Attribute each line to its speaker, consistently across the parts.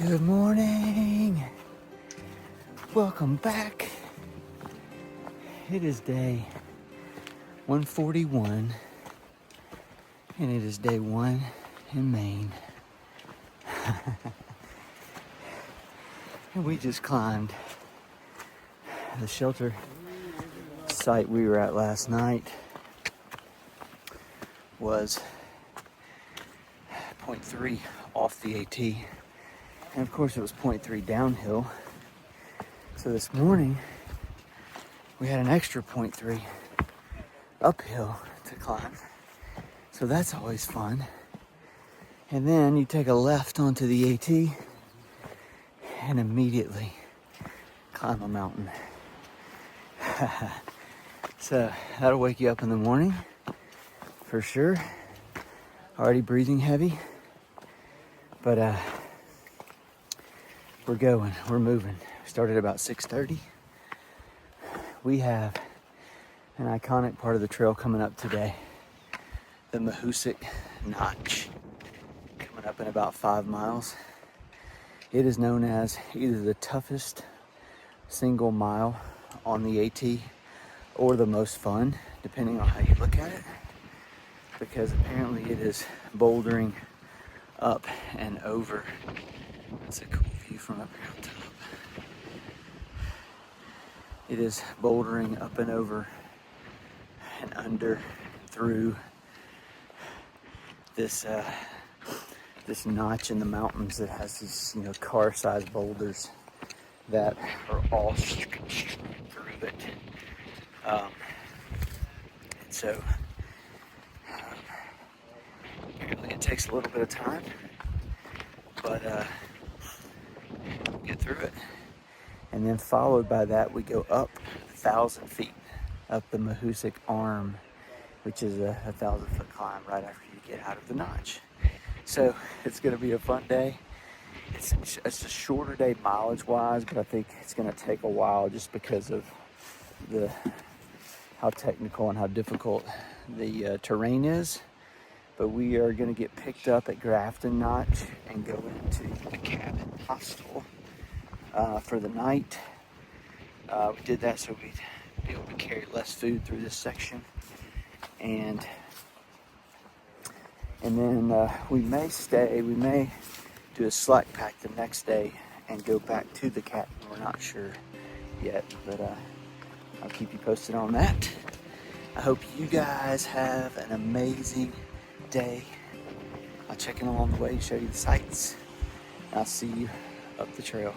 Speaker 1: Good morning. Welcome back. It is day 141 and it is day 1 in Maine. And we just climbed the shelter site we were at last night. Was 0.3 off the AT. And of course it was 0.3 downhill. So this morning we had an extra 0.3 uphill to climb. So that's always fun. And then you take a left onto the AT and immediately climb a mountain. So that'll wake you up in the morning for sure. Already breathing heavy, but we're going, we're moving. Started about 6:30. We have an iconic part of the trail coming up today, the Mahoosuc Notch, coming up in about 5 miles. It is known as either the toughest single mile on the AT or the most fun, depending on how you look at it, because apparently it is bouldering up and over. That's a cool view from up here on top. It is bouldering up and over and under and through this this notch in the mountains that has these, car-sized boulders that are all through it. And so apparently it takes a little bit of time, but get through it. And then followed by that, we go up 1,000 feet up the Mahoosuc Arm, which is a 1,000-foot climb right after you get out of the notch. So it's going to be a fun day. It's a shorter day mileage-wise, but I think it's going to take a while just because of how technical and how difficult the terrain is. But we are going to get picked up at Grafton Notch and go into the cabin hostel for the night. We did that so we'd be able to carry less food through this section. And then we may do a slack pack the next day and go back to the cabin. We're not sure yet, but I'll keep you posted on that. I hope you guys have an amazing day. I'll check in along the way and show you the sights. I'll see you up the trail.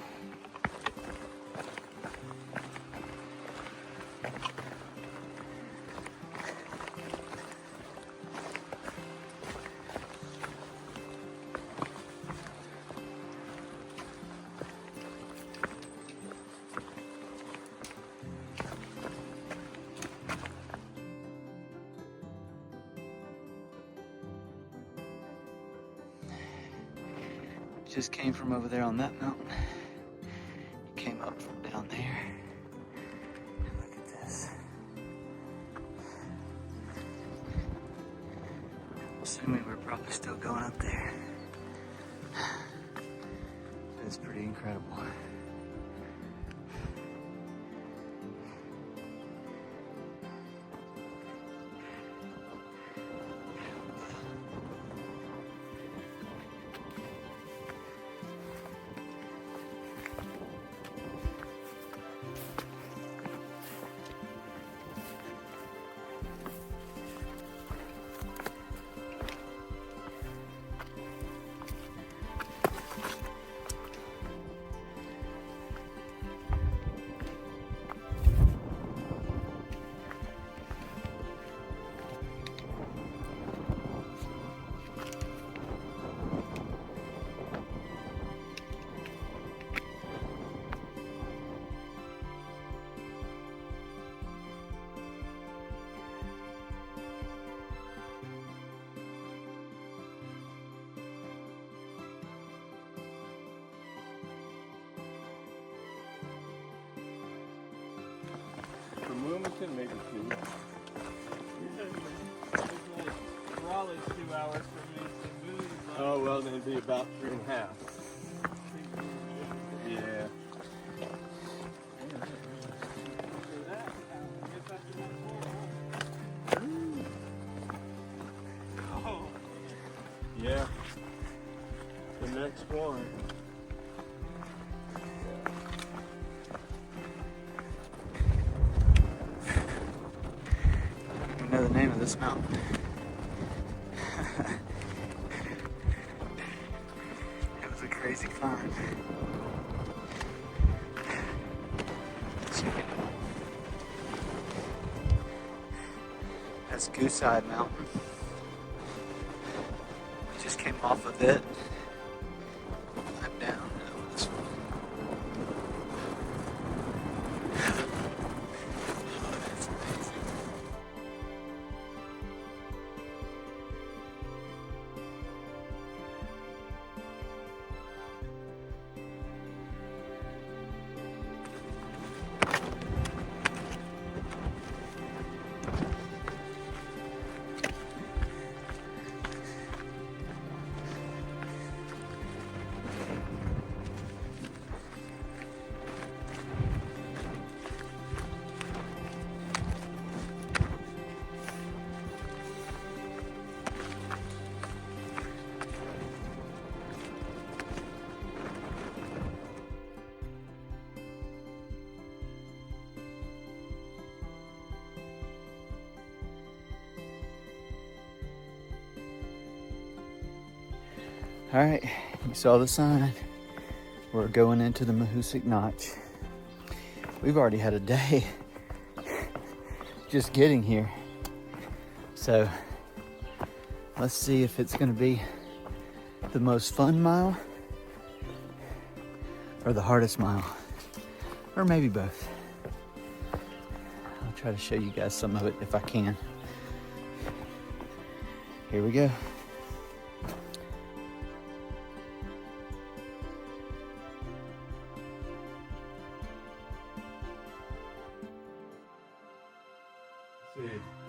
Speaker 1: Just came from over there on that mountain. Came up from down there. And look at this. Assuming we're probably still going up there. It's pretty incredible.
Speaker 2: From Wilmington, maybe 2.
Speaker 3: Raleigh's 2 hours from me, so Bowie's
Speaker 2: Oh, well, then it'd be about 3.5. Yeah. The next one.
Speaker 1: You know the name of this mountain? It was a crazy climb. That's Goose-Eyed Mountain. We just came off of it. I'm down over this one. Oh, that's amazing. All right, you saw the sign. We're going into the Mahoosuc Notch. We've already had a day just getting here. So let's see if it's gonna be the most fun mile or the hardest mile, or maybe both. I'll try to show you guys some of it if I can. Here we go.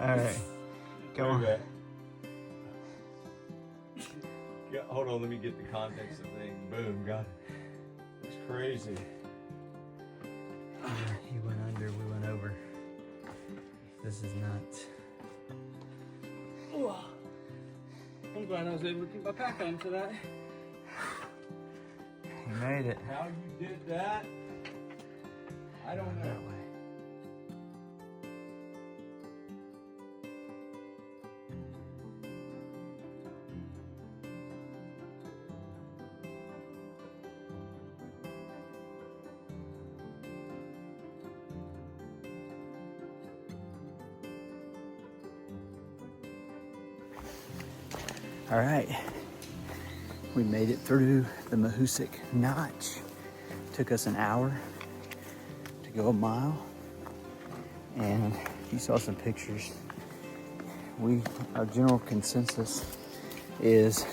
Speaker 1: All right, go on.
Speaker 2: Yeah, hold on, let me get the context of the thing. Boom, got it. It's crazy.
Speaker 1: He went under, we went over. This is nuts.
Speaker 3: Oh, I'm glad I was able to keep my pack on for that.
Speaker 1: You made it.
Speaker 2: How you did that? I don't know.
Speaker 1: That way. All right, we made it through the Mahoosuc Notch. Took us an hour to go a mile, and you saw some pictures. Our general consensus is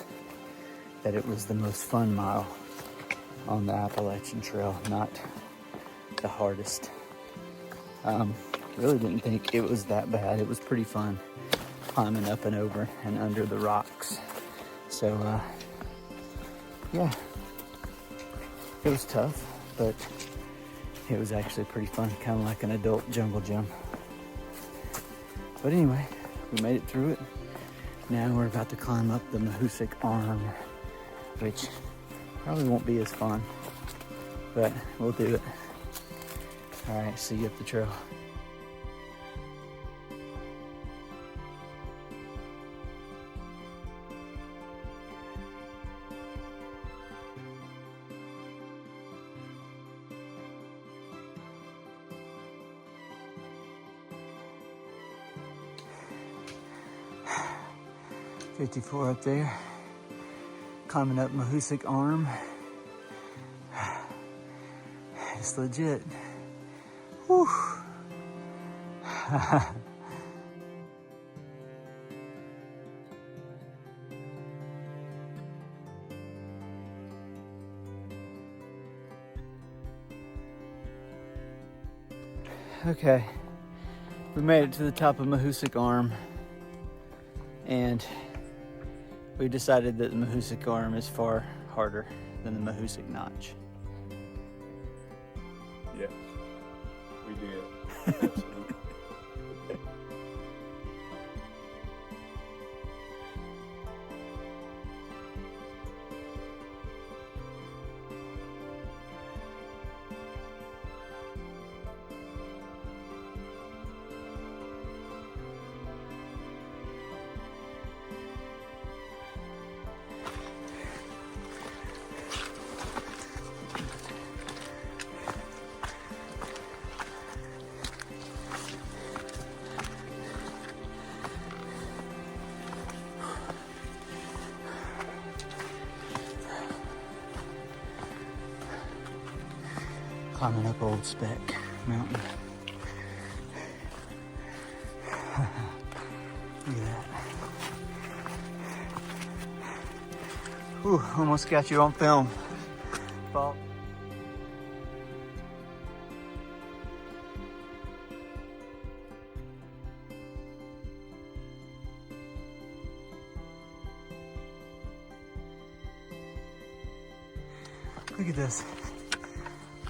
Speaker 1: that it was the most fun mile on the Appalachian Trail, not the hardest. Really didn't think it was that bad. It was pretty fun climbing up and over and under the rocks. So, yeah, it was tough, but it was actually pretty fun, kind of like an adult jungle gym. But anyway, we made it through it. Now we're about to climb up the Mahoosuc Arm, which probably won't be as fun, but we'll do it. All right, see you up the trail. .54 up there, climbing up Mahoosuc Arm. It's legit. Whew. Okay, we made it to the top of Mahoosuc Arm, and we decided that the Mahoosuc Arm is far harder than the Mahoosuc Notch.
Speaker 2: Yes, we did. Absolutely.
Speaker 1: Climbing up Old Speck Mountain. Look at that. Whew, almost got you on film. Bob. Look at this.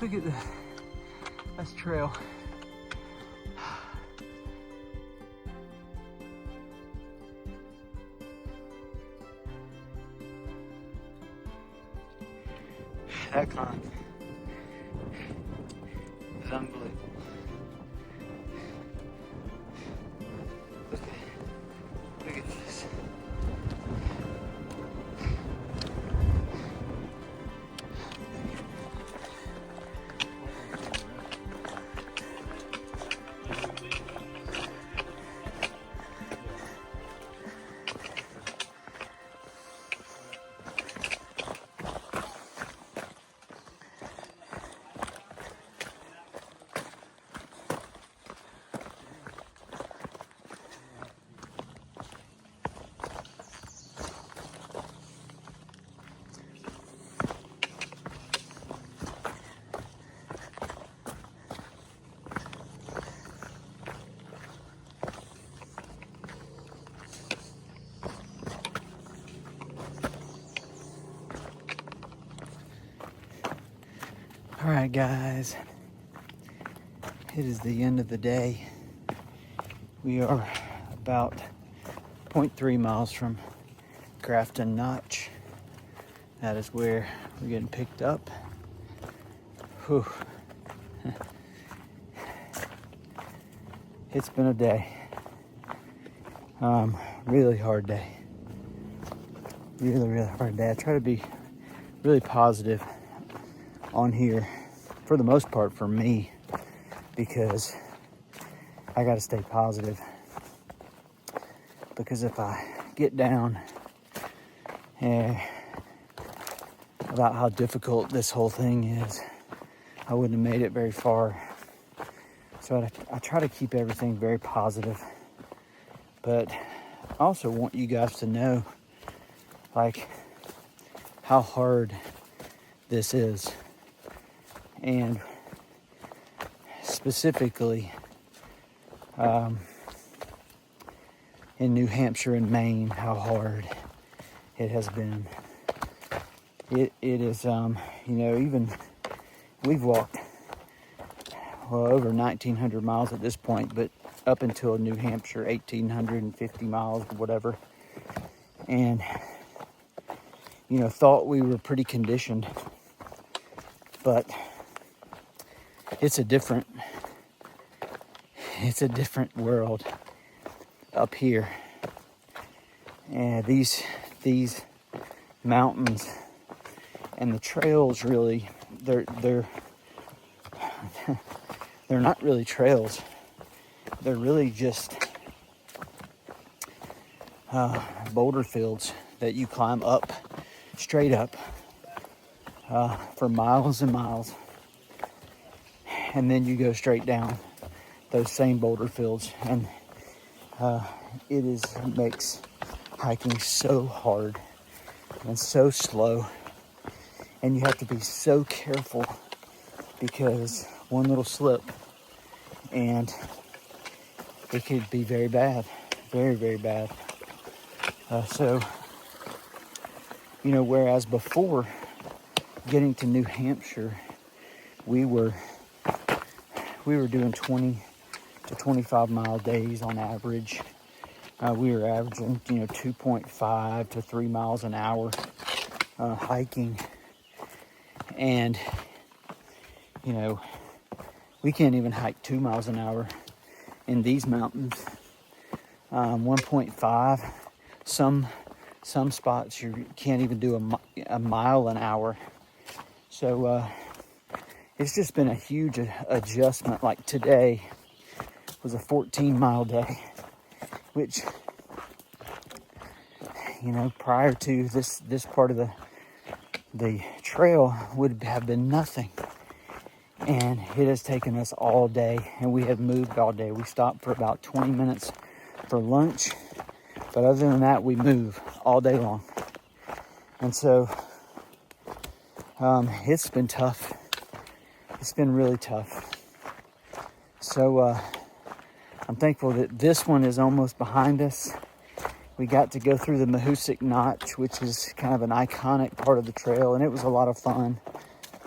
Speaker 1: Look at this. That's trail. That climb is unbelievable. Look at this. All right, guys, it is the end of the day. We are about 0.3 miles from Grafton Notch. That is where we're getting picked up. Whew. It's been a day. Really hard day. Really hard day. I try to be really positive on here for the most part for me, because I got to stay positive, because if I get down about how difficult this whole thing is, I wouldn't have made it very far. So I try to keep everything very positive, but I also want you guys to know like how hard this is. And specifically in New Hampshire and Maine, how hard it has been. It is, even we've walked, over 1,900 miles at this point, but up until New Hampshire, 1,850 miles, whatever. And, thought we were pretty conditioned, but it's a different world up here. And these mountains and the trails really, they're not really trails. They're really just boulder fields that you climb up, straight up, for miles and miles. And then you go straight down those same boulder fields, and it makes hiking so hard and so slow, and you have to be so careful, because one little slip and it could be very bad, very bad. Whereas before getting to New Hampshire, we were doing 20 to 25 mile days on average. We were averaging, 2.5 to 3 miles an hour hiking. And, we can't even hike 2 miles an hour in these mountains. 1.5. Some spots you can't even do a mile an hour. So it's just been a huge adjustment. Like today was a 14-mile day, which, prior to this part of the trail would have been nothing. And it has taken us all day, and we have moved all day. We stopped for about 20 minutes for lunch, but other than that, we move all day long. And so it's been tough. It's been really tough. So I'm thankful that this one is almost behind us. We got to go through the Mahoosuc Notch, which is kind of an iconic part of the trail, and it was a lot of fun.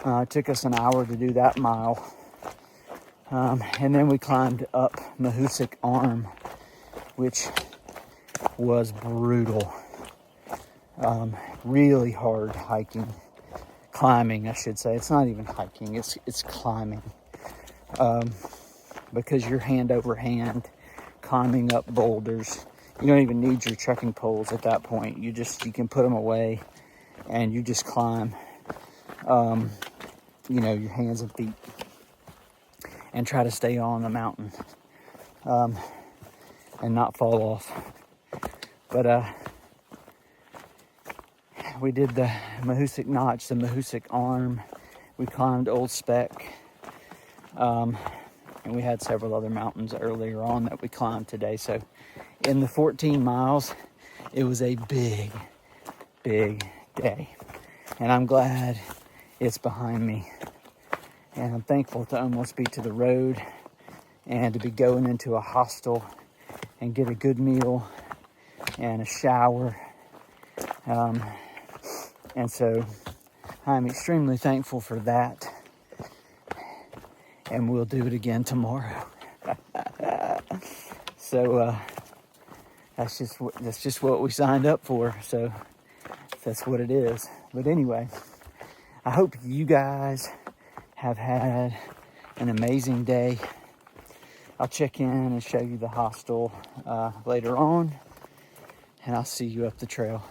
Speaker 1: It took us an hour to do that mile. And then we climbed up Mahoosuc Arm, which was brutal. Really hard climbing, I should say. It's not even hiking, it's climbing. Because you're hand over hand climbing up boulders. You don't even need your trekking poles at that point. You can put them away and you just climb. Your hands and feet, and try to stay on the mountain and not fall off. But we did the Mahoosuc Notch, the Mahoosuc Arm. We climbed Old Speck, and we had several other mountains earlier on that we climbed today. So in the 14 miles, it was a big, big day, and I'm glad it's behind me. And I'm thankful to almost be to the road and to be going into a hostel and get a good meal and a shower. And so I'm extremely thankful for that. And we'll do it again tomorrow. So that's just what we signed up for. So that's what it is. But anyway, I hope you guys have had an amazing day. I'll check in and show you the hostel later on, and I'll see you up the trail.